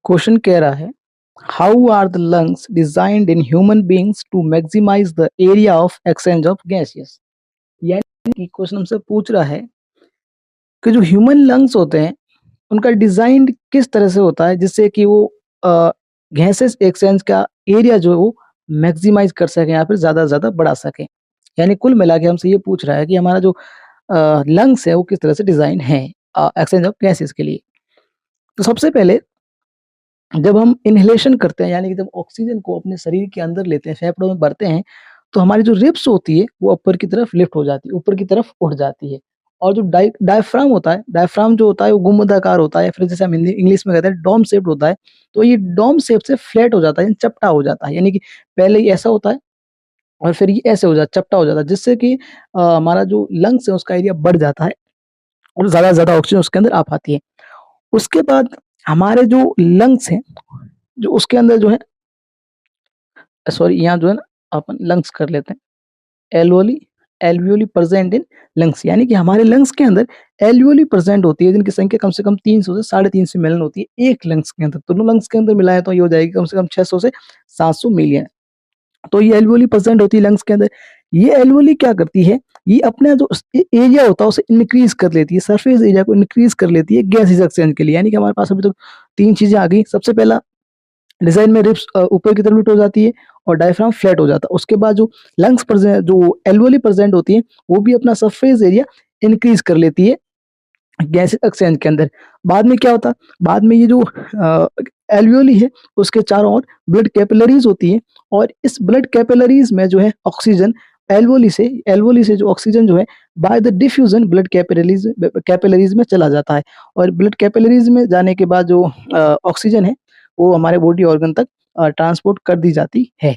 Question कह रहा है how are the lungs designed in human beings to maximize the area of exchange of gases. यानी कि question हमसे पूछ रहा है कि जो ह्यूमन लंग्स होते हैं उनका डिजाइन किस तरह से होता है जिससे कि वो गैसेस एक्सचेंज का एरिया जो है वो मैक्सिमाइज कर सके, यहाँ पर ज्यादा से ज्यादा बढ़ा सके। यानी कुल मिला के हमसे ये पूछ रहा है कि हमारा जो लंग्स है वो किस तरह से डिजाइन है एक्सचेंज ऑफ गैसेस के लिए। तो सबसे पहले जब हम इनहेलेशन करते हैं, यानी कि जब ऑक्सीजन को अपने शरीर के अंदर लेते हैं, फेफड़ों में भरते हैं, तो हमारी जो रिब्स होती है वो ऊपर की तरफ लिफ्ट हो जाती है, ऊपर की तरफ उठ जाती है। और जो डायफ्राम होता है, डायफ्राम जो होता है वो गुंबदाकार होता है, फिर जैसे हम हिंदी इंग्लिश में कहते हैं डोम शेप्ड होता है। तो ये डोम शेप से फ्लैट हो जाता है, चपटा हो जाता है। यानी कि पहले ये ऐसा होता है और फिर ये ऐसे हो जाता है, चपटा हो जाता है, जिससे कि हमारा जो लंग्स है उसका एरिया बढ़ जाता है और ज्यादा से ज्यादा ऑक्सीजन उसके अंदर आ पाती है। उसके बाद हमारे जो लंग्स हैं, जो उसके अंदर जो है, सॉरी यहाँ जो है ना अपन लंग्स कर लेते हैं, alveoli alveoli present in lungs. यानी कि हमारे लंग्स के अंदर एल्वियोली प्रेजेंट होती है, जिनकी संख्या कम से कम 300 से 350 मिलियन होती है एक लंग्स के अंदर। दोनों लंग्स के अंदर मिलाए तो ये हो जाएगी कम से कम 600 से 700 मिलियन। तो ये एल्वियोली प्रेजेंट होती है लंग्स के अंदर। ये एल्वियोली क्या करती है, ये अपना जो एरिया होता है उसे इंक्रीज कर लेती है, सरफेस एरिया को इंक्रीज कर लेती है गैसेस एक्सचेंज के लिए। यानी कि हमारे पास अभी तो 3 चीजें आ गई। सबसे पहला डिजाइन में रिब्स ऊपर की तरफ लिफ्ट हो जाती है और डायफ्राम फ्लैट हो जाता है। उसके बाद जो लंग्स प्रेजेंट, जो एल्वियोली प्रेजेंट होती है, वो भी अपना सरफेस एरिया इंक्रीज कर लेती है गैस एक्सचेंज के अंदर। बाद में क्या होता है, बाद में ये जो एल्वियोली है उसके चारों ओर ब्लड कैपिलरीज होती है, और इस ब्लड कैपिलरीज में जो है ऑक्सीजन एल्वियोली से जो ऑक्सीजन जो है by the diffusion blood capillaries में चला जाता है। और ब्लड कैपिलरीज में जाने के बाद जो ऑक्सीजन है वो हमारे बॉडी ऑर्गन तक ट्रांसपोर्ट कर दी जाती है।